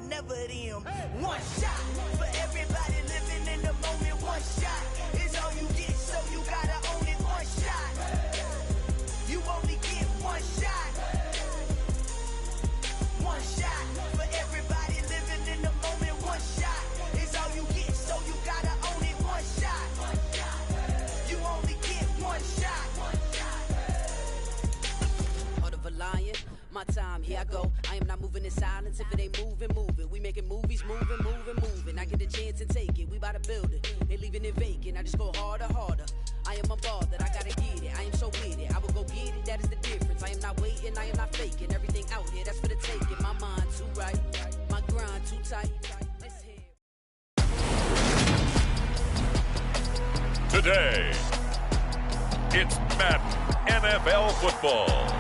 never them. One shot for everybody living in the moment. One shot is all you get, so you gotta own it. One shot, you only get one shot. One shot for everybody living in the moment. One shot is all you get, so you gotta own it. One shot, you only get one shot. Heart of a lion, my time, here I go. I am not moving in silence. If it ain't moving, move it. We making movies, moving. I get the chance and take it. We bout to build it. They leaving it vacant. I just go harder. I am a ball that I gotta get it. I am so with it. I will go get it. That is the difference. I am not waiting. I am not faking. Everything out here, that's for the taking. My mind too right. My grind too tight. Today, it's Madden NFL Football.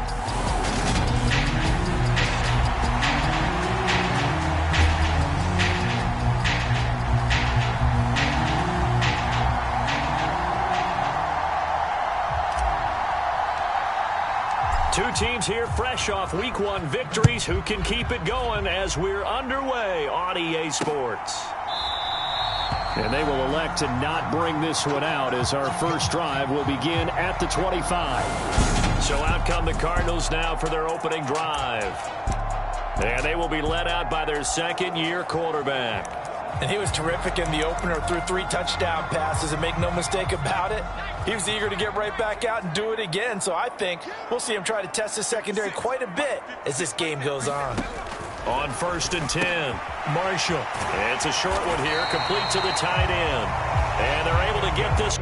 Two teams here fresh off Week 1 victories. Who can keep it going as we're underway on EA Sports? And they will elect to not bring this one out as our first drive will begin at the 25. So out come the Cardinals now for their opening drive. And they will be led out by their second-year quarterback. And he was terrific in the opener, threw 3 touchdown passes, and make no mistake about it, he was eager to get right back out and do it again. So I think we'll see him try to test his secondary quite a bit as this game goes on. On 1st and 10, Marshall. It's a short one here, complete to the tight end. And they're able to get this.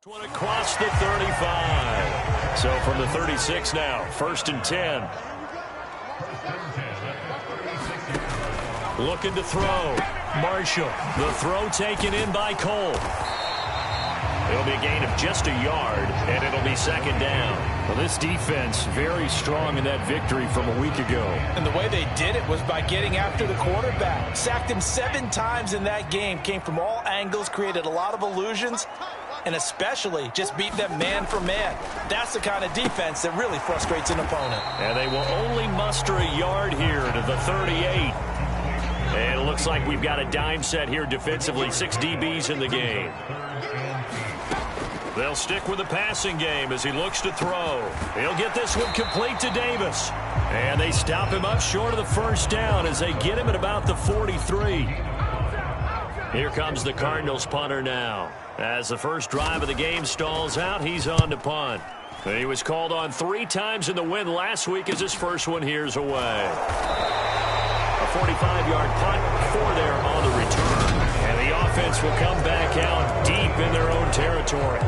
One across the 35. So from the 36 now, 1st and 10. Looking to throw. Marshall. The throw taken in by Cole. It'll be a gain of just a yard, and it'll be 2nd down. Well, this defense very strong in that victory from a week ago. And the way they did it was by getting after the quarterback. Sacked him 7 times in that game. Came from all angles, created a lot of illusions, and especially just beat them man for man. That's the kind of defense that really frustrates an opponent. And they will only muster a yard here to the 38. And it looks like we've got a dime set here defensively. 6 DBs in the game. They'll stick with the passing game as he looks to throw. He'll get this one complete to Davis. And they stop him up short of the 1st down as they get him at about the 43. Here comes the Cardinals punter now. As the first drive of the game stalls out, he's on to punt. He was called on 3 times in the win last week as his first one here's away. A 45-yard punt, 4 there on the return. And the offense will come back out deep in their own territory.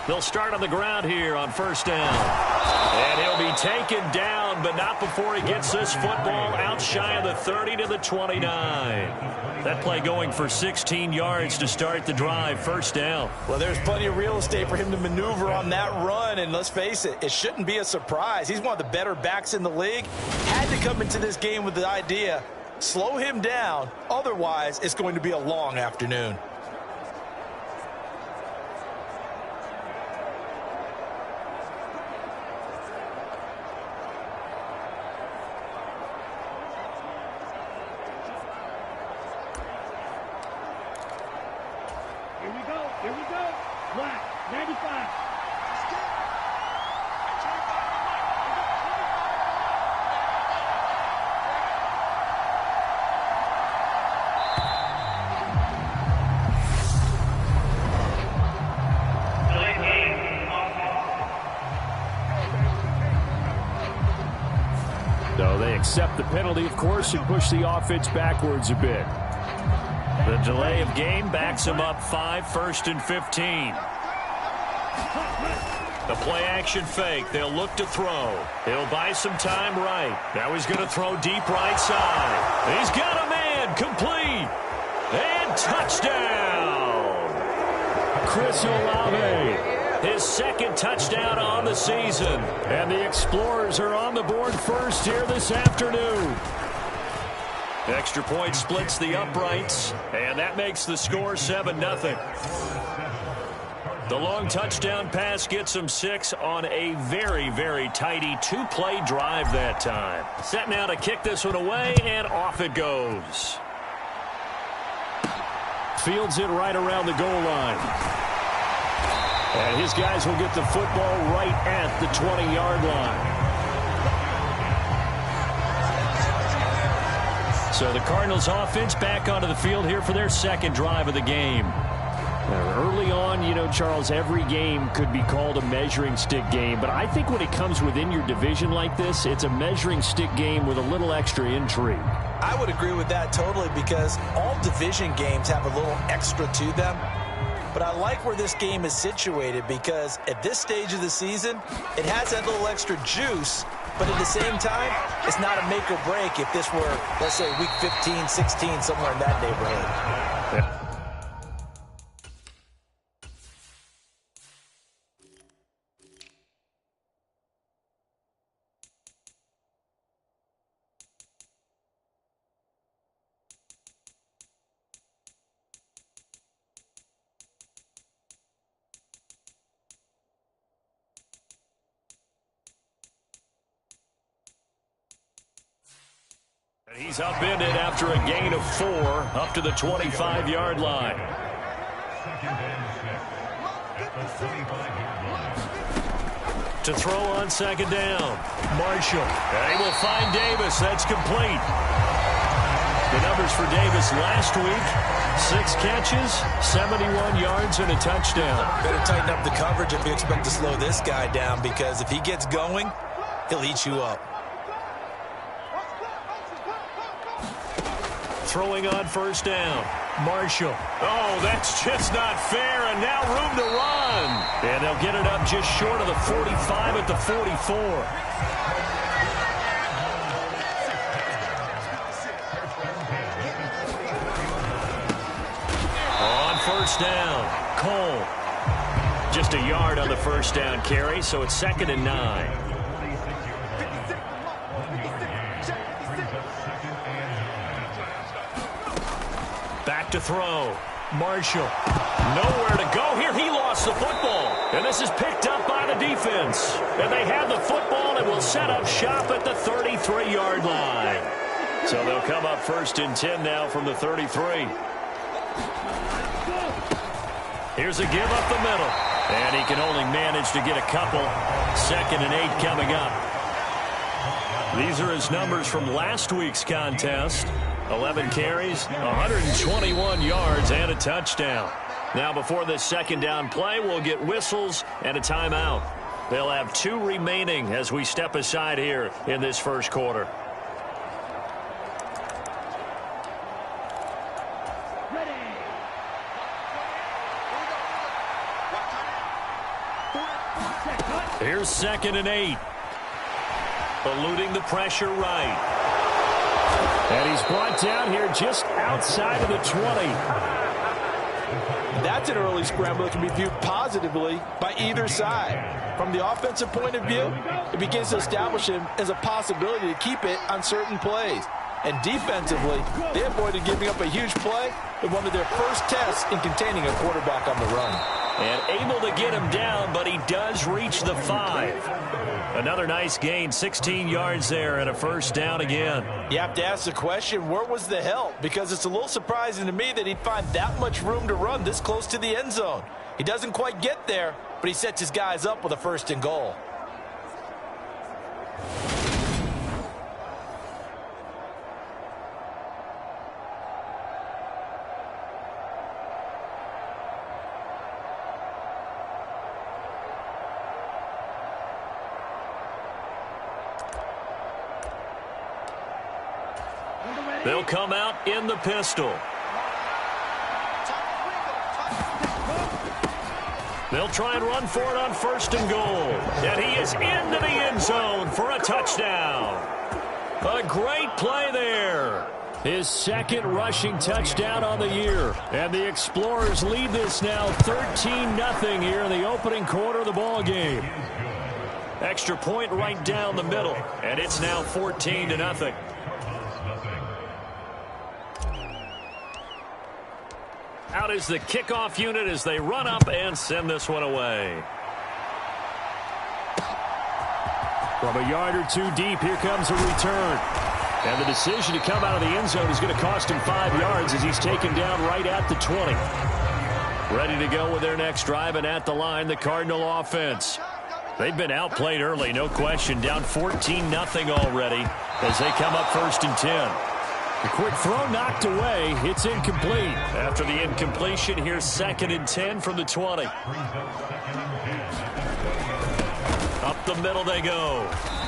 They'll start on the ground here on 1st down. And he'll be taken down, but not before he gets this football out shy of the 30 to the 29. That play going for 16 yards to start the drive. 1st down. Well, there's plenty of real estate for him to maneuver on that run, and let's face it, it shouldn't be a surprise. He's one of the better backs in the league. Had to come into this game with the idea, slow him down, otherwise it's going to be a long afternoon. Here we go. Black, 95. So they accept the penalty, of course, and push the offense backwards a bit. The delay of game backs him up 5, 1st and 15. The play action fake. They'll look to throw. He'll buy some time right. Now he's going to throw deep right side. He's got a man. Complete. And touchdown. Chris Olave. His second touchdown on the season. And the Explorers are on the board first here this afternoon. Extra point splits the uprights, and that makes the score 7-0. The long touchdown pass gets him 6 on a very, very tidy 2-play drive that time. Set now to kick this one away, and off it goes. Fields it right around the goal line. And his guys will get the football right at the 20-yard line. So the Cardinals offense back onto the field here for their second drive of the game. Early on, you know, Charles, every game could be called a measuring stick game. But I think when it comes within your division like this, it's a measuring stick game with a little extra intrigue. I would agree with that totally because all division games have a little extra to them. But I like where this game is situated because at this stage of the season, it has that little extra juice. But at the same time, it's not a make or break if this were, let's say, week 15, 16, somewhere in that neighborhood. Yeah. He's upended after a gain of 4 up to the 25-yard line. To throw on second down, Marshall. And he will find Davis. That's complete. The numbers for Davis last week, 6 catches, 71 yards, and a touchdown. Better tighten up the coverage if you expect to slow this guy down because if he gets going, he'll eat you up. Throwing on first down. Marshall. Oh, that's just not fair, and now room to run. And they'll get it up just short of the 45 at the 44. On first down, Cole. Just a yard on the first down carry, so it's 2nd and 9. Back to throw. Marshall. Nowhere to go here. He lost the football. And this is picked up by the defense. And they have the football and will set up shop at the 33-yard line. So they'll come up 1st and 10 now from the 33. Here's a give up the middle. And he can only manage to get a couple. 2nd and 8 coming up. These are his numbers from last week's contest. 11 carries, 121 yards, and a touchdown. Now, before this second down play, we'll get whistles and a timeout. They'll have 2 remaining as we step aside here in this first quarter. Here's 2nd and 8. Eluding the pressure right. And he's brought down here just outside of the 20. That's an early scramble that can be viewed positively by either side. From the offensive point of view, it begins to establish him as a possibility to keep it on certain plays. And defensively, they avoided giving up a huge play with one of their first tests in containing a quarterback on the run. And able to get him down, but he does reach the 5. Another nice gain, 16 yards there and a first down again. You have to ask the question, where was the help? Because it's a little surprising to me that he'd find that much room to run this close to the end zone. He doesn't quite get there, but he sets his guys up with a 1st and goal. They'll come out in the pistol. They'll try and run for it on 1st and goal. And he is into the end zone for a touchdown. A great play there. His 2nd rushing touchdown on the year. And the Explorers lead this now 13-0 here in the opening quarter of the ball game. Extra point right down the middle. And it's now 14-0. Out is the kickoff unit as they run up and send this one away. From a yard or 2 deep, here comes a return. And the decision to come out of the end zone is going to cost him 5 yards as he's taken down right at the 20. Ready to go with their next drive, and at the line, the Cardinal offense. They've been outplayed early, no question. Down 14-0 already as they come up 1st and 10. The quick throw knocked away. It's incomplete. After the incompletion, here's 2nd and 10 from the 20. Up the middle they go.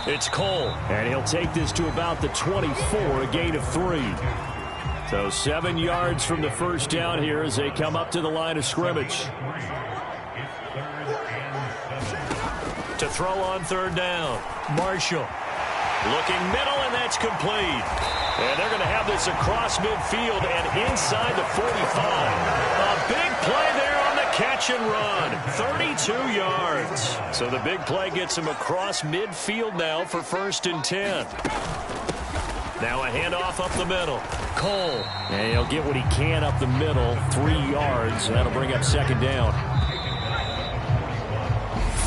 It's Cole. And he'll take this to about the 24, a gain of 3. So 7 yards from the first down here as they come up to the line of scrimmage. To throw on 3rd down. Marshall. Looking middle, and that's complete. And they're going to have this across midfield and inside the 45. A big play there on the catch and run. 32 yards. So the big play gets him across midfield now for 1st and 10. Now a handoff up the middle. Cole. And he'll get what he can up the middle. 3 yards. That'll bring up 2nd down.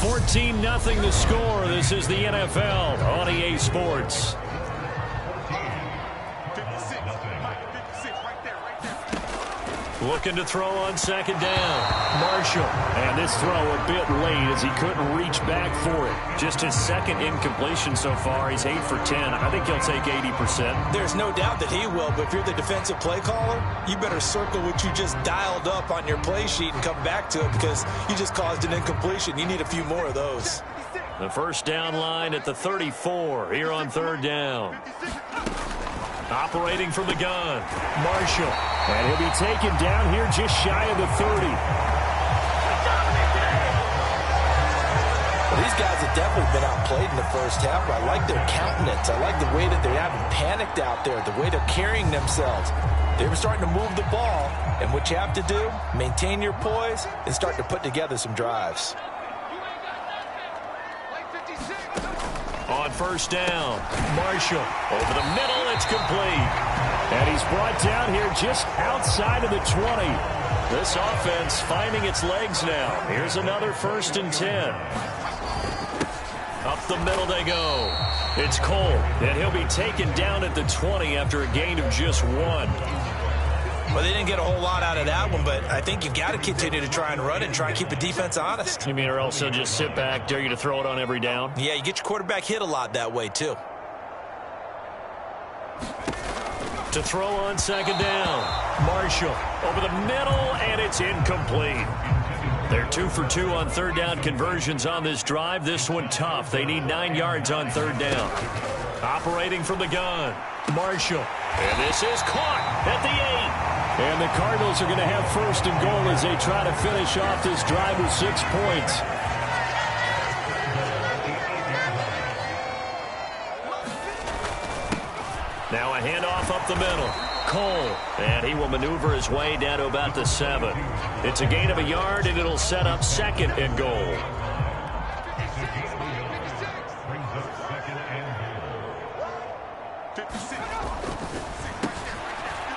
14-0 the score. This is the NFL on EA Sports. Looking to throw on 2nd down. Marshall. And this throw a bit late as he couldn't reach back for it. Just his 2nd incompletion so far. He's 8 for 10. I think he'll take 80%. There's no doubt that he will, but if you're the defensive play caller, you better circle what you just dialed up on your play sheet and come back to it because you just caused an incompletion. You need a few more of those. The first down line at the 34 here on 3rd down. Operating from the gun. Marshall. And he'll be taken down here just shy of the 30. Well, these guys have definitely been outplayed in the first half. I like their countenance. I like the way that they haven't panicked out there, the way they're carrying themselves. They were starting to move the ball, and what you have to do, maintain your poise and start to put together some drives. On 1st down, Marshall. Over the middle, it's complete. And he's brought down here just outside of the 20. This offense finding its legs now. Here's another 1st and 10. Up the middle they go. It's Cole, and he'll be taken down at the 20 after a gain of just 1. Well, they didn't get a whole lot out of that one, but I think you've got to continue to try and run and try and keep the defense honest. You mean or else they'll just sit back, dare you to throw it on every down? Yeah, you get your quarterback hit a lot that way, too. To throw on 2nd down. Marshall over the middle, and it's incomplete. They're 2 for 2 on 3rd down conversions on this drive. This one tough. They need 9 yards on 3rd down. Operating from the gun. Marshall. And this is caught at the 8. And the Cardinals are going to have 1st and goal as they try to finish off this drive with 6 points. Now a handoff up the middle. Cole. And he will maneuver his way down to about the 7. It's a gain of a yard, and it'll set up 2nd and goal.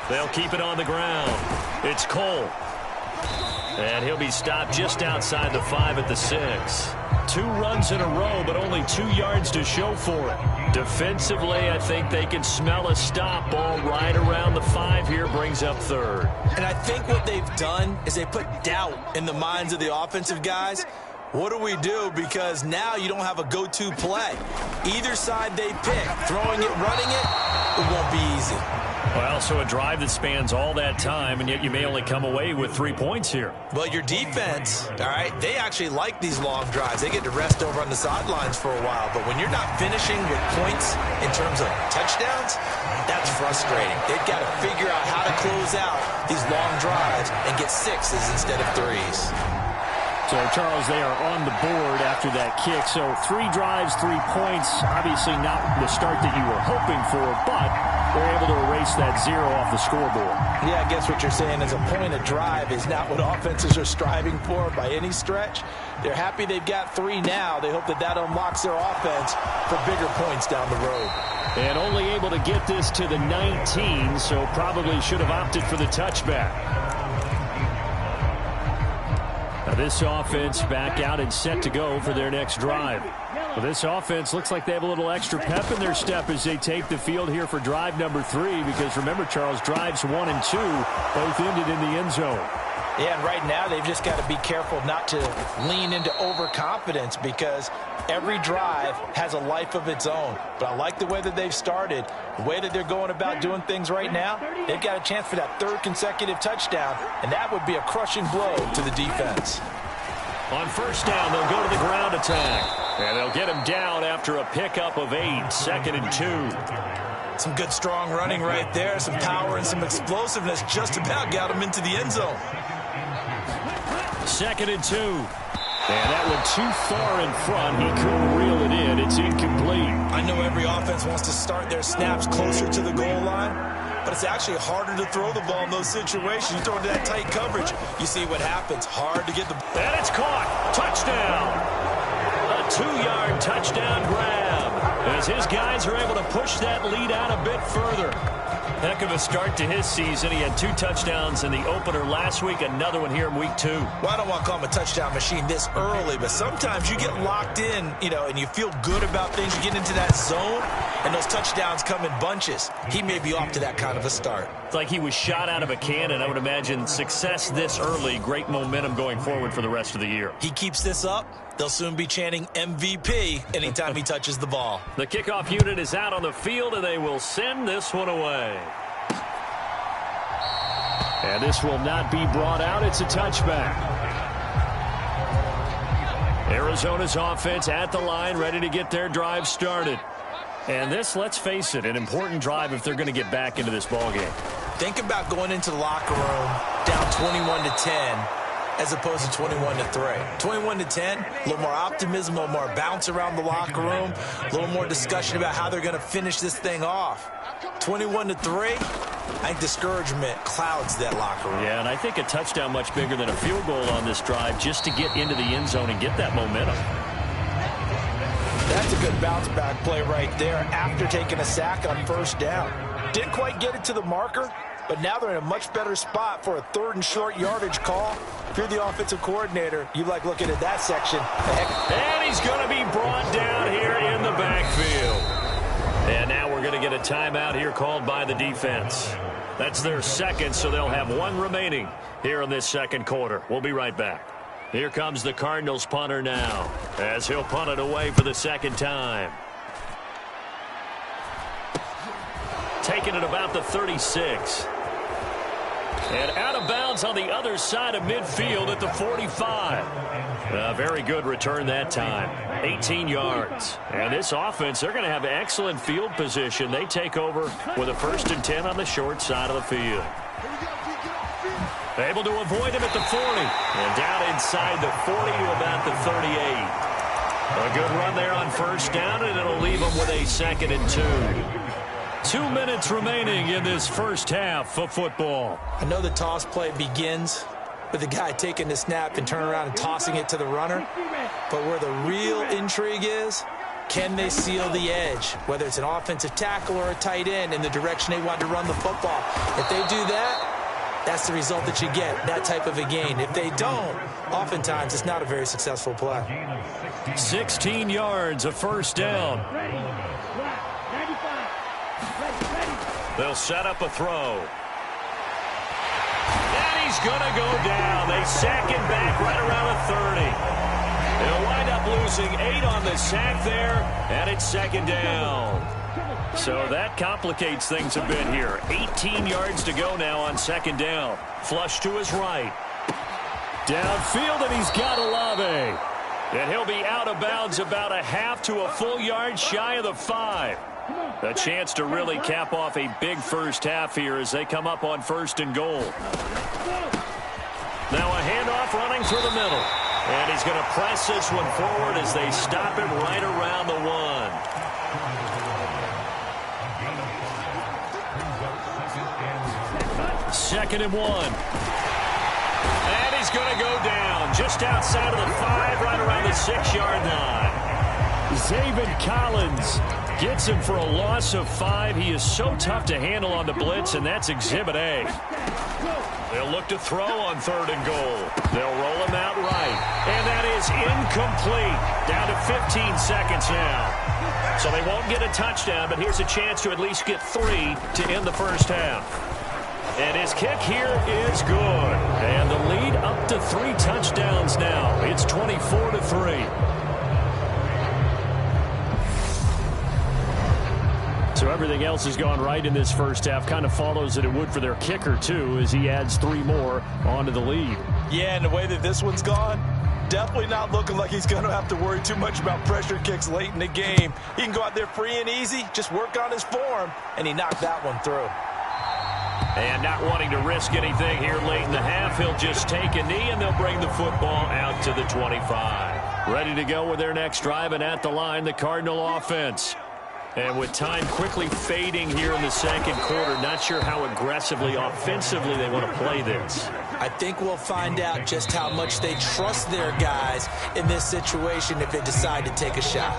They'll keep it on the ground. It's Cole. And he'll be stopped just outside the 5 at the 6. 2 runs in a row, but only 2 yards to show for it. Defensively, I think they can smell a stop. Ball right around the 5 here, brings up 3rd. And I think what they've done is they put doubt in the minds of the offensive guys. What do we do? Because now you don't have a go-to play. Either side they pick, throwing it, running it won't be easy. Well, so a drive that spans all that time, and yet you may only come away with 3 points here. Well, your defense, all right, they actually like these long drives. They get to rest over on the sidelines for a while. But when you're not finishing with points in terms of touchdowns, that's frustrating. They've got to figure out how to close out these long drives and get 6s instead of 3s. So, Charles, they are on the board after that kick. So 3 drives, 3 points. Obviously not the start that you were hoping for, but they're able to erase that 0 off the scoreboard. Yeah, I guess what you're saying is a point of drive is not what offenses are striving for by any stretch. They're happy they've got 3 now. They hope that that unlocks their offense for bigger points down the road. And only able to get this to the 19, so probably should have opted for the touchback. Now this offense back out and set to go for their next drive. Well, this offense looks like they have a little extra pep in their step as they take the field here for drive number 3, because remember, Charles, drives 1 and 2 both ended in the end zone. Yeah, and right now they've just got to be careful not to lean into overconfidence, because every drive has a life of its own. But I like the way that they've started, the way that they're going about doing things right now. They've got a chance for that 3rd consecutive touchdown, and that would be a crushing blow to the defense. On first down, they'll go to the ground attack. And they'll get him down after a pickup of 8, 2nd and 2. Some good strong running right there, some power and some explosiveness just about got him into the end zone. 2nd and 2. And that one too far in front. He couldn't reel it in. It's incomplete. I know every offense wants to start their snaps closer to the goal line, but it's actually harder to throw the ball in those situations. You throw into that tight coverage, you see what happens. Hard to get the... And it's caught. Touchdown. A 2-yard touchdown grab as his guys are able to push that lead out a bit further. Heck of a start to his season. He had 2 touchdowns in the opener last week, another one here in week 2. Well, I don't want to call him a touchdown machine this early, but sometimes you get locked in, and you feel good about things. You get into that zone, and those touchdowns come in bunches. He may be off to that kind of a start. It's like he was shot out of a cannon. I would imagine success this early, great momentum going forward for the rest of the year. He keeps this up, they'll soon be chanting MVP anytime he touches the ball. The kickoff unit is out on the field, and they will send this one away. And this will not be brought out. It's a touchback. Arizona's offense at the line, ready to get their drive started. And this, let's face it, an important drive if they're going to get back into this ballgame. Think about going into the locker room down 21-10 as opposed to 21-3. 21-10, a little more optimism, a little more bounce around the locker room, a little more discussion about how they're going to finish this thing off. 21-3, I think discouragement clouds that locker room. Yeah, and I think a touchdown much bigger than a field goal on this drive just to get into the end zone and get that momentum. That's a good bounce back play right there after taking a sack on first down. Didn't quite get it to the marker, but now they're in a much better spot for a 3rd and short yardage call. If you're the offensive coordinator, you like looking at that section. And he's going to be brought down here in the backfield. And now we're going to get a timeout here called by the defense. That's their 2nd, so they'll have 1 remaining here in this 2nd quarter. We'll be right back. Here comes the Cardinals punter now, as he'll punt it away for the 2nd time. Taking it about the 36. And out of bounds on the other side of midfield at the 45. A very good return that time. 18 yards. And this offense, they're going to have excellent field position. They take over with a 1st and 10 on the short side of the field. Able to avoid him at the 40. And down inside the 40 to about the 38. A good run there on first down, and it'll leave them with a 2nd and 2. 2 minutes remaining in this first half of football. I know the toss play begins with the guy taking the snap and turning around and tossing it to the runner. But where the real intrigue is, can they seal the edge? Whether it's an offensive tackle or a tight end in the direction they want to run the football. If they do that, that's the result that you get, that type of a gain. If they don't, oftentimes it's not a very successful play. 16 yards, a first down. They'll set up a throw. And he's going to go down. They sack him back right around the 30. They'll wind up losing 8 on the sack there, and it's second down. So that complicates things a bit here. 18 yards to go now on second down. Flush to his right. Downfield, and he's got Olave. And he'll be out of bounds about a half to a full yard shy of the 5. A chance to really cap off a big first half here as they come up on first and goal. Now a handoff running through the middle. And he's going to press this one forward as they stop him right around the 1. Second and 1. And he's going to go down just outside of the 5, right around the 6-yard line. Zaven Collins gets him for a loss of 5. He is so tough to handle on the blitz, and that's Exhibit A. They'll look to throw on third and goal. They'll roll him out right. And that is incomplete. Down to 15 seconds now. So they won't get a touchdown, but here's a chance to at least get 3 to end the first half. And his kick here is good. And the lead up to 3 touchdowns now. It's 24-3. So everything else has gone right in this first half. Kind of follows that it would for their kicker, too, as he adds 3 more onto the lead. Yeah, and the way that this one's gone, definitely not looking like he's going to have to worry too much about pressure kicks late in the game. He can go out there free and easy, just work on his form, and he knocked that one through. And not wanting to risk anything here late in the half, he'll just take a knee, and they'll bring the football out to the 25. Ready to go with their next drive, and at the line, the Cardinal offense. And with time quickly fading here in the second quarter, not sure how aggressively, offensively they want to play this. I think we'll find out just how much they trust their guys in this situation if they decide to take a shot.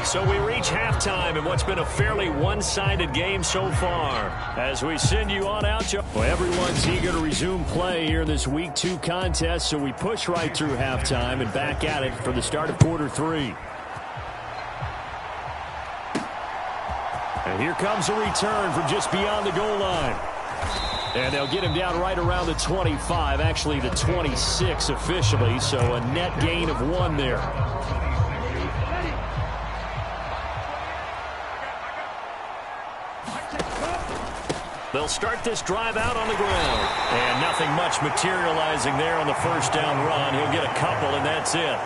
So we reach halftime in what's been a fairly one-sided game so far. As we send you on out, Joe. Well, everyone's eager to resume play here in this Week 2 contest, so we push right through halftime and back at it for the start of quarter 3. And here comes a return from just beyond the goal line. And they'll get him down right around the 25, actually the 26 officially, so a net gain of 1 there. They'll start this drive out on the ground. And nothing much materializing there on the first down run. He'll get a couple, and that's it.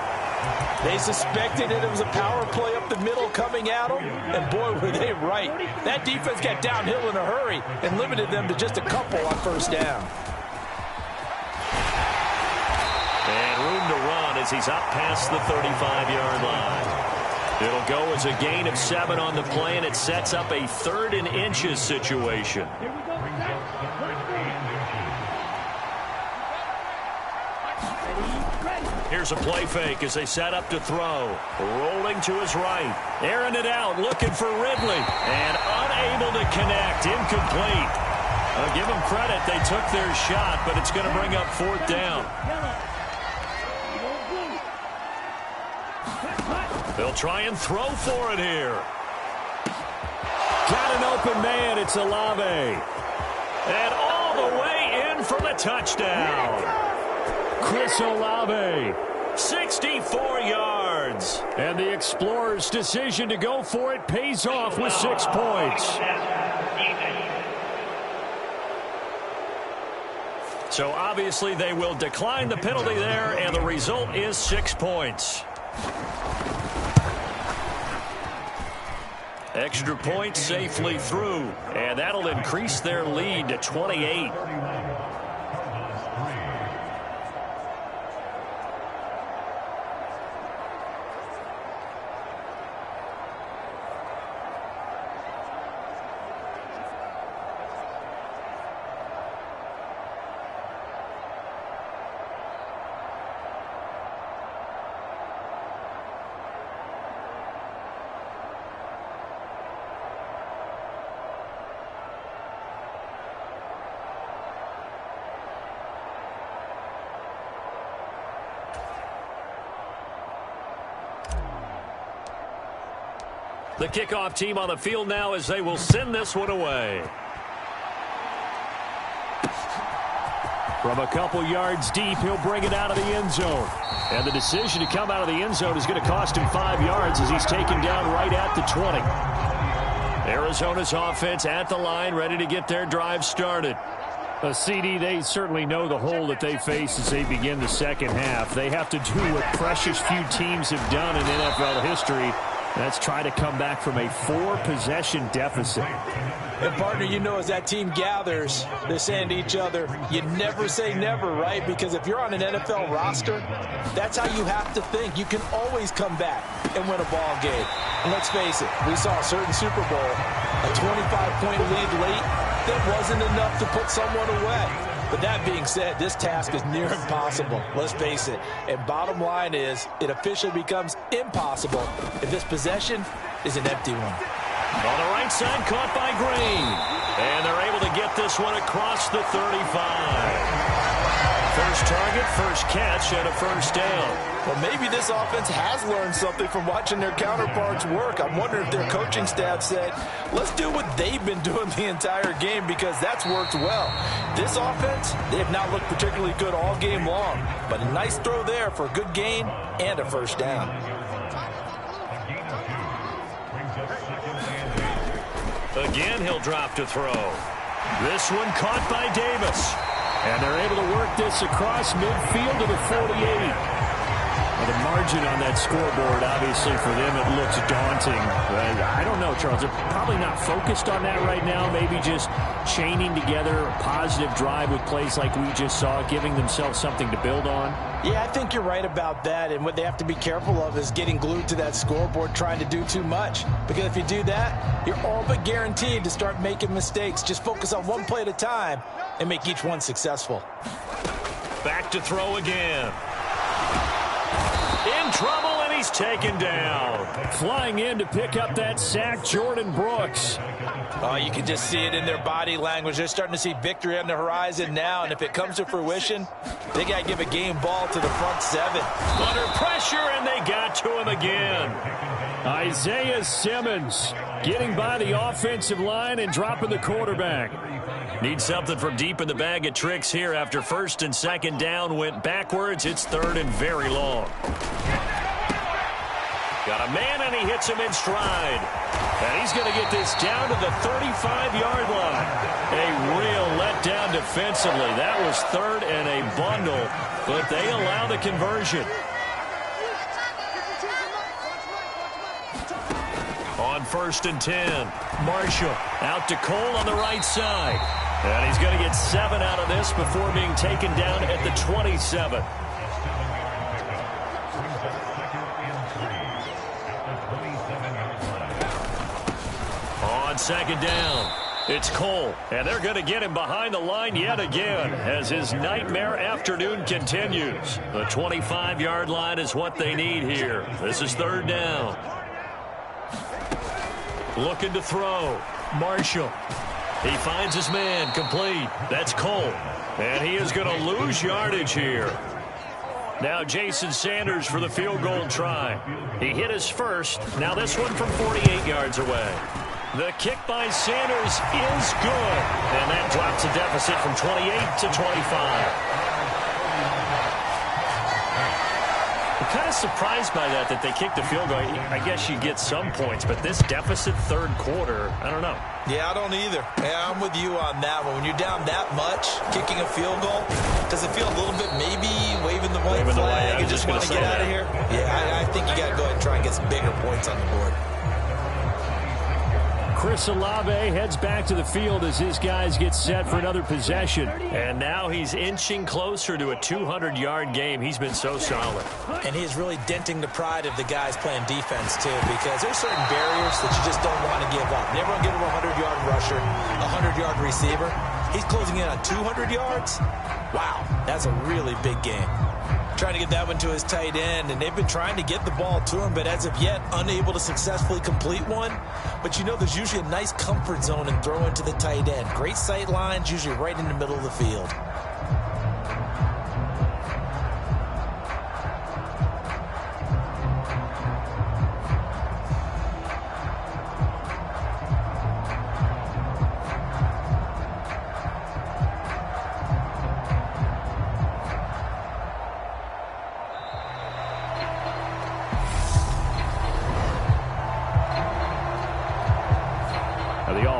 They suspected it was a power play up the middle coming at them, and boy, were they right. That defense got downhill in a hurry and limited them to just a couple on first down. And room to run as he's up past the 35-yard line. It'll go as a gain of 7 on the play, and it sets up a 3rd and inches situation. Here's a play fake as they set up to throw. Rolling to his right. Airing it out, looking for Ridley. And unable to connect. Incomplete. I'll give them credit. They took their shot, but it's going to bring up 4th down. They'll try and throw for it here. Got an open man. It's Olave. And all the way in for the touchdown. Chris Olave, 64 yards. And the Explorers' decision to go for it pays off with 6 points. So obviously they will decline the penalty there, and the result is 6 points. Extra point safely through, and that'll increase their lead to 28. The kickoff team on the field now as they will send this one away. From a couple yards deep, he'll bring it out of the end zone. And the decision to come out of the end zone is going to cost him 5 yards as he's taken down right at the 20. Arizona's offense at the line, ready to get their drive started. CD, they certainly know the hole that they face as they begin the second half. They have to do what precious few teams have done in NFL history. That's try to come back from a 4-possession deficit. And, partner, you know, as that team gathers, they're saying to each other, you never say never, right? Because if you're on an NFL roster, that's how you have to think. You can always come back and win a ball game. And let's face it, we saw a certain Super Bowl, a 25-point lead late, that wasn't enough to put someone away. But that being said, this task is near impossible. Let's face it. And bottom line is, it officially becomes impossible if this possession is an empty one. On the right side, caught by Green. And they're able to get this one across the 35. First target, first catch, and a first down. Well, maybe this offense has learned something from watching their counterparts work. I'm wondering if their coaching staff said, let's do what they've been doing the entire game because that's worked well. This offense, they have not looked particularly good all game long, but a nice throw there for a good gain and a first down. Again, he'll drop to throw. This one caught by Davis. And they're able to work this across midfield to the 48. Well, the margin on that scoreboard, obviously, for them, it looks daunting. But I don't know, Charles. They're probably not focused on that right now. Maybe just chaining together a positive drive with plays like we just saw, giving themselves something to build on. Yeah, I think you're right about that. And what they have to be careful of is getting glued to that scoreboard, trying to do too much. Because if you do that, you're all but guaranteed to start making mistakes. Just focus on one play at a time and make each one successful. Back to throw again. In trouble, and he's taken down. Flying in to pick up that sack, Jordan Brooks. Oh, you can just see it in their body language. They're starting to see victory on the horizon now, and if it comes to fruition, they got to give a game ball to the front seven. Under pressure, and they got to him again. Isaiah Simmons getting by the offensive line and dropping the quarterback. Need something from deep in the bag of tricks here after first and second down went backwards. It's third and very long. Got a man, and he hits him in stride. And he's going to get this down to the 35-yard line. A real letdown defensively. That was third and a bundle, but they allow the conversion. On first and 10, Marshall out to Cole on the right side. And he's going to get 7 out of this before being taken down at the 27. On second down, it's Cole. And they're going to get him behind the line yet again as his nightmare afternoon continues. The 25-yard line is what they need here. This is third down. Looking to throw. Marshall. He finds his man complete. That's Cole. And he is going to lose yardage here. Now Jason Sanders for the field goal try. He hit his first. Now this one from 48 yards away. The kick by Sanders is good. And that drops a deficit from 28 to 25. I'm kind of surprised by that they kicked the field goal. I guess you get some points, but this deficit third quarter, I don't know. Yeah, I don't either. Yeah, I'm with you on that one. When you're down that much, kicking a field goal, does it feel a little bit maybe waving the white flag and just want to get out of here? Yeah, I think you got to go ahead and try and get some bigger points on the board. Chris Olave heads back to the field as his guys get set for another possession. And now he's inching closer to a 200-yard game. He's been so solid. And he's really denting the pride of the guys playing defense, too, because there's certain barriers that you just don't want to give up. Never want to give him a 100-yard rusher, a 100-yard receiver. He's closing in on 200 yards. Wow, that's a really big game. Trying to get that one to his tight end, and they've been trying to get the ball to him, but as of yet, unable to successfully complete one. But you know there's usually a nice comfort zone in throwing to the tight end. Great sight lines, usually right in the middle of the field.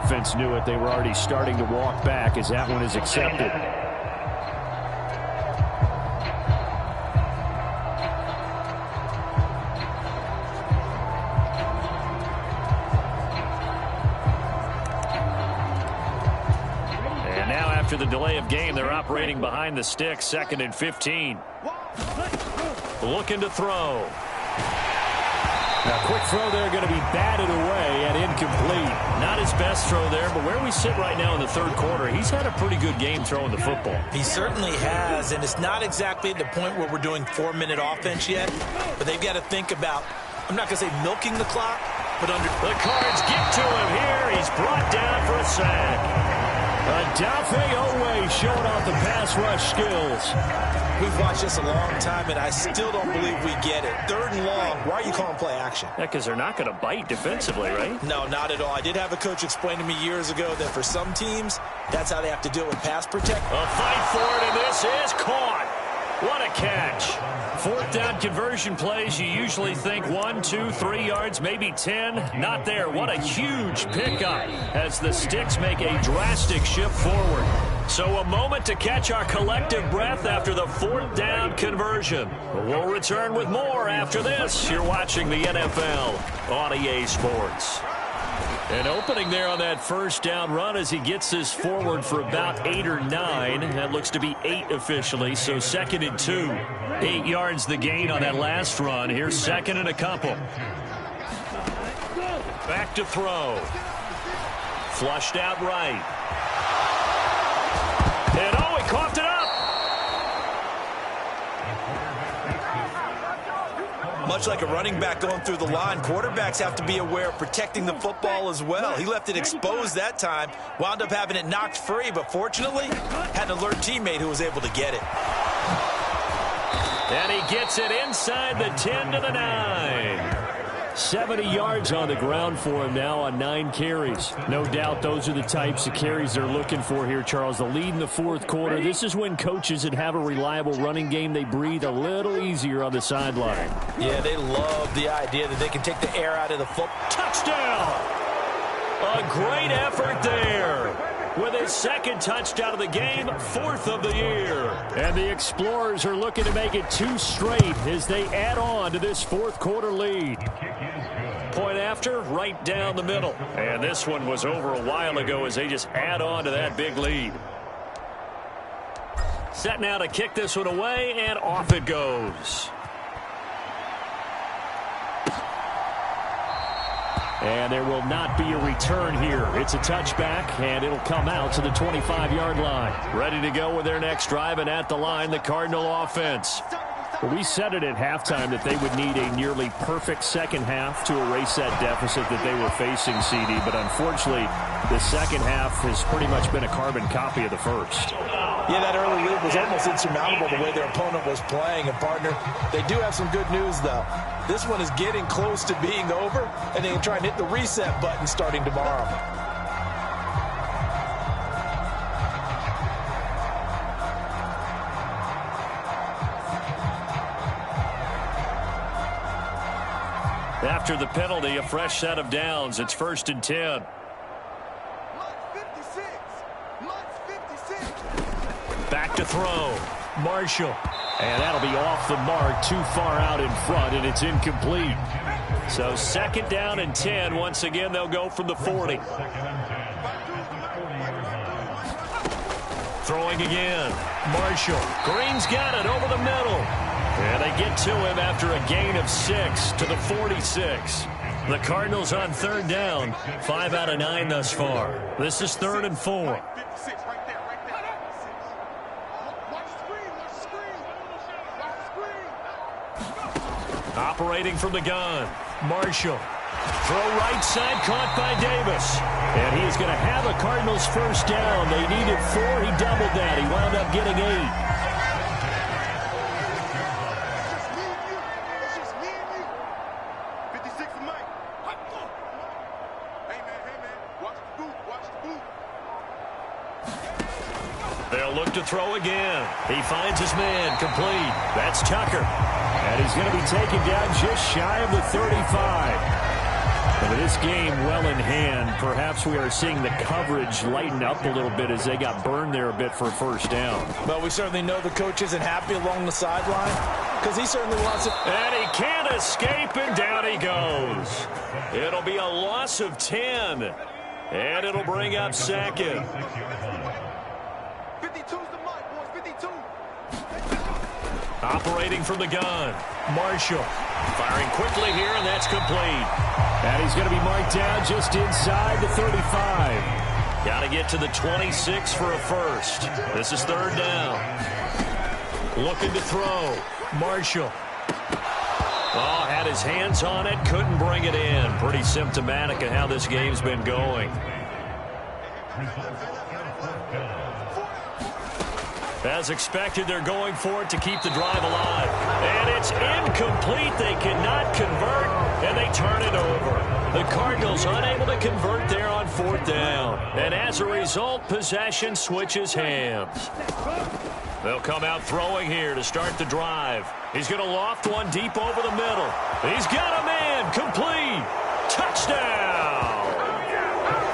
offense knew it. They were already starting to walk back as that one is accepted. And now after the delay of game, they're operating behind the sticks, 2nd and 15. Looking to throw. Now, quick throw there, going to be batted away and incomplete. Not his best throw there, but where we sit right now in the third quarter, he's had a pretty good game throwing the football. He certainly has, and it's not exactly at the point where we're doing 4-minute offense yet, but they've got to think about, I'm not going to say milking the clock, but under. The Cards get to him here. He's brought down for a sack. Odafe Oweh showing off the pass rush skills. We've watched this a long time, and I still don't believe we get it. 3rd and long, why are you calling play action? Yeah, because they're not going to bite defensively, right? No, not at all. I did have a coach explain to me years ago that for some teams, that's how they have to deal with pass protect. A fight for it, and this is caught. What a catch. 4th down conversion plays, you usually think 1, 2, 3 yards, maybe 10. Not there. What a huge pickup as the Sticks make a drastic shift forward. So a moment to catch our collective breath after the 4th down conversion. We'll return with more after this. You're watching the NFL on EA Sports. An opening there on that 1st down run as he gets this forward for about 8 or 9. That looks to be 8 officially, so 2nd and 2. 8 yards the gain on that last run. Here's 2nd and a couple. Back to throw. Flushed out right. And oh, he coughed it up. Much like a running back going through the line, quarterbacks have to be aware of protecting the football as well. He left it exposed that time, wound up having it knocked free, but fortunately, had an alert teammate who was able to get it. And he gets it inside the 10 to the 9. 70 yards on the ground for him now on 9 carries. No doubt those are the types of carries they're looking for here, Charles. The lead in the 4th quarter. This is when coaches that have a reliable running game, they breathe a little easier on the sideline. Yeah, they love the idea that they can take the air out of the football. Touchdown! A great effort there. With his 2nd touchdown of the game, 4th of the year. And the Explorers are looking to make it 2 straight as they add on to this 4th quarter lead. Point after, right down the middle. And this one was over a while ago as they just add on to that big lead. Set now to kick this one away, and off it goes. And there will not be a return here. It's a touchback, and it'll come out to the 25-yard line. Ready to go with their next drive, and at the line, the Cardinal offense. Well, we said it at halftime that they would need a nearly perfect second half to erase that deficit that they were facing, CD. But unfortunately, the second half has pretty much been a carbon copy of the first. Yeah, that early lead was almost insurmountable the way their opponent was playing. And, partner, they do have some good news, though. This one is getting close to being over, and they can try and hit the reset button starting tomorrow. After the penalty, a fresh set of downs. It's 1st and 10. Back to throw. Marshall. And that'll be off the mark, too far out in front, and it's incomplete. So 2nd down and 10. Once again, they'll go from the 40. Throwing again. Marshall. Green's got it over the middle. And they get to him after a gain of 6 to the 46. The Cardinals on 3rd down. 5 out of 9 thus far. This is 3rd and 4. Operating from the gun. Marshall. Throw right side, caught by Davis. And he is going to have a Cardinals 1st down. They needed 4. He doubled that. He wound up getting 8. They'll look to throw again. He finds his man, complete. That's Tucker. And he's going to be taken down just shy of the 35. With this game well in hand, perhaps we are seeing the coverage lighten up a little bit as they got burned there a bit for a first down. But we certainly know the coach isn't happy along the sideline because he certainly wants it. And he can't escape, and down he goes. It'll be a loss of 10, and it'll bring up second. 52's the mark, boys. 52. Operating from the gun, Marshall. Firing quickly here, and that's complete. And he's going to be marked down just inside the 35. Got to get to the 26 for a first. This is third down. Looking to throw. Marshall. Oh, had his hands on it, couldn't bring it in. Pretty symptomatic of how this game's been going. As expected, they're going for it to keep the drive alive. And it's incomplete. They cannot convert, and they turn it over. The Cardinals unable to convert there on fourth down. And as a result, possession switches hands. They'll come out throwing here to start the drive. He's going to loft one deep over the middle. He's got a man. Complete. Touchdown.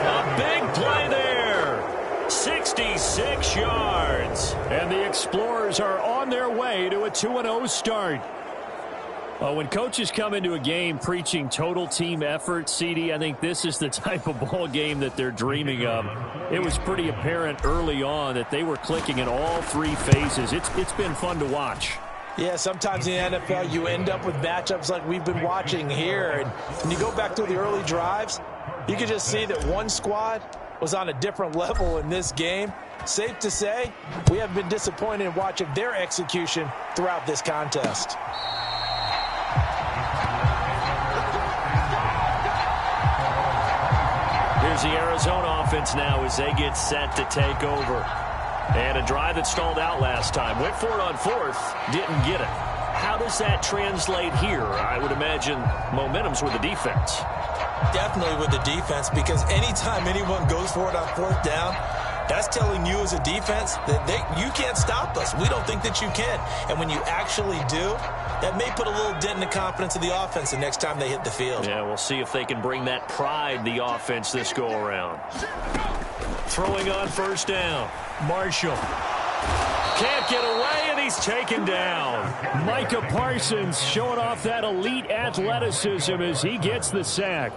A big play there. 66 yards. And the Explorers are on their way to a 2-0 start. When coaches come into a game preaching total team effort, CD, I think this is the type of ball game that they're dreaming of. It was pretty apparent early on that they were clicking in all three phases. It's been fun to watch. Yeah, sometimes in the NFL you end up with matchups like we've been watching here. And when you go back through the early drives, you can just see that one squad was on a different level in this game. Safe to say, we have been disappointed in watching their execution throughout this contest. Here's the Arizona offense now as they get set to take over. And a drive that stalled out last time. Went for it on fourth, didn't get it. How does that translate here? I would imagine momentum's with the defense. Definitely with the defense, because anytime anyone goes for it on fourth down, that's telling you as a defense that you can't stop us. We don't think that you can. And when you actually do, that may put a little dent in the confidence of the offense the next time they hit the field. Yeah, we'll see if they can bring that pride, the offense, this go-around. Throwing on first down. Marshall. Can't get away, and he's taken down. Micah Parsons showing off that elite athleticism as he gets the sack.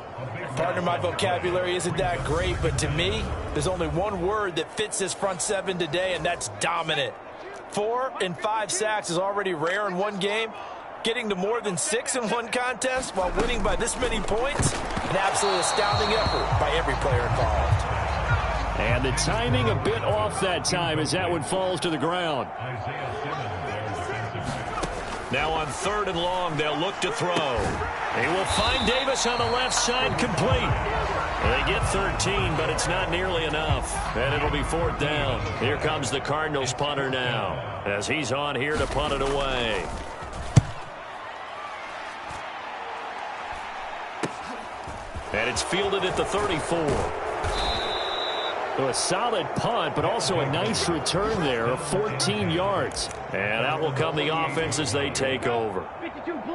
Partner, my vocabulary isn't that great, but to me, there's only one word that fits this front seven today, and that's dominant. 4 and 5 sacks is already rare in one game. Getting to more than 6 in one contest while winning by this many points, an absolutely astounding effort by every player involved. And the timing a bit off that time as that one falls to the ground. Now on third and long, they'll look to throw. They will find Davis on the left side, complete. They get 13, but it's not nearly enough. And it'll be fourth down. Here comes the Cardinals punter now, as he's on here to punt it away. And it's fielded at the 34. So a solid punt, but also a nice return there of 14 yards. And out will come the offense as they take over.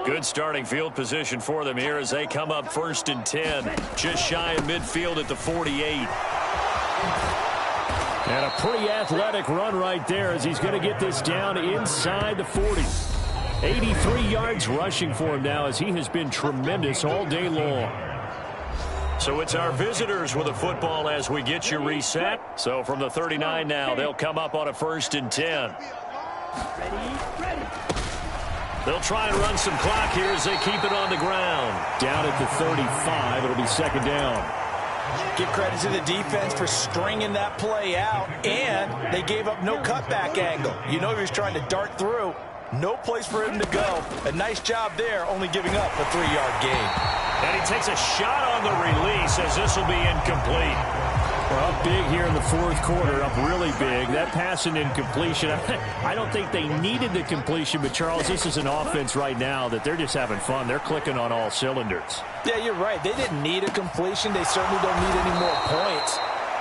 Good starting field position for them here as they come up first and 10. Just shy of midfield at the 48. And a pretty athletic run right there as he's going to get this down inside the 40. 83 yards rushing for him now as he has been tremendous all day long. So it's our visitors with a football as we get you reset. So from the 39 now, they'll come up on a first and 10. They'll try and run some clock here as they keep it on the ground. Down at the 35, it'll be second down. Give credit to the defense for stringing that play out, and they gave up no cutback angle. You know he was trying to dart through. No place for him to go. A nice job there, only giving up a 3-yard gain. And he takes a shot on the release as this will be incomplete. Well, up big here in the fourth quarter, up really big. That pass and incompletion, I don't think they needed the completion, but Charles, this is an offense right now that they're just having fun. They're clicking on all cylinders. Yeah, you're right. They didn't need a completion. They certainly don't need any more points,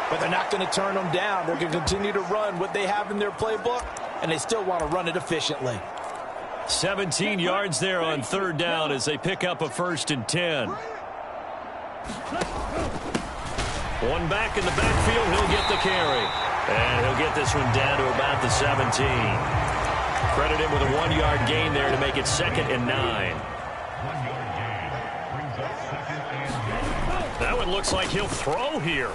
but they're not going to turn them down. They're going to continue to run what they have in their playbook, and they still want to run it efficiently. 17 yards there on third down as they pick up a first and 10. One back in the backfield. He'll get the carry. And he'll get this one down to about the 17. Credit him with a 1-yard gain there to make it 2nd and 9. That one looks like he'll throw here.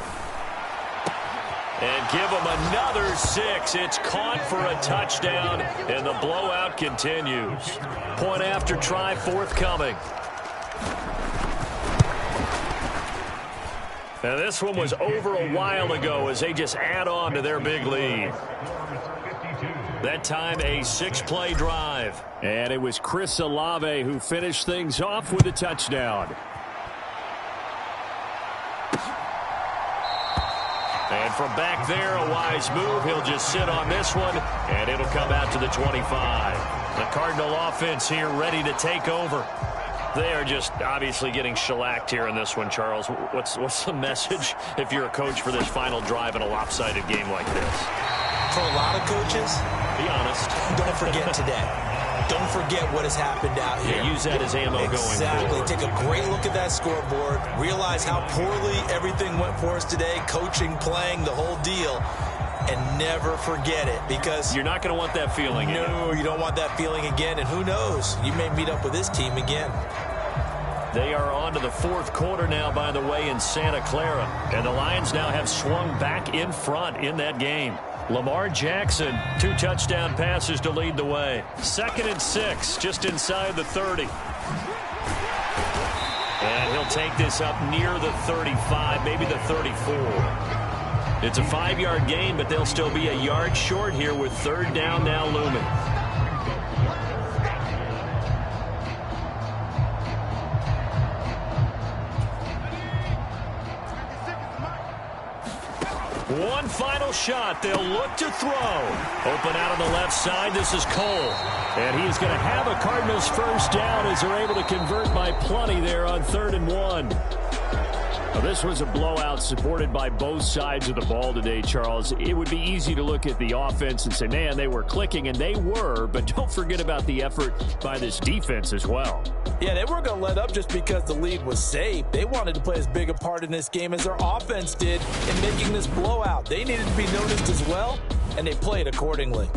And give him another 6. It's caught for a touchdown, and the blowout continues. Point after try forthcoming. Now this one was over a while ago as they just add on to their big lead. That time a 6-play drive. And it was Chris Olave who finished things off with a touchdown. And from back there, a wise move. He'll just sit on this one, and it'll come out to the 25. The Cardinal offense here ready to take over. They are just obviously getting shellacked here in this one, Charles. What's the message if you're a coach for this final drive in a lopsided game like this? For a lot of coaches, be honest. Don't forget today. Don't forget what has happened out here. Yeah, use that as ammo going forward. Take a great look at that scoreboard. Realize how poorly everything went for us today. Coaching, playing, the whole deal. And never forget it, because you're not going to want that feeling again. No, you don't want that feeling again. And who knows? You may meet up with this team again. They are on to the 4th quarter now, by the way, in Santa Clara. And the Lions now have swung back in front in that game. Lamar Jackson, 2 touchdown passes to lead the way. 2nd and 6, just inside the 30. And he'll take this up near the 35, maybe the 34. It's a 5-yard gain, but they'll still be a yard short here with 3rd down now looming. One final shot. They'll look to throw. Open out on the left side. This is Cole. And he's going to have a Cardinals 1st down as they're able to convert by plenty there on 3rd and 1. Now, this was a blowout supported by both sides of the ball today, Charles. It would be easy to look at the offense and say, man, they were clicking, and they were, but don't forget about the effort by this defense as well. Yeah, they weren't going to let up just because the lead was safe. They wanted to play as big a part in this game as their offense did in making this blowout. They needed to be noticed as well, and they played accordingly.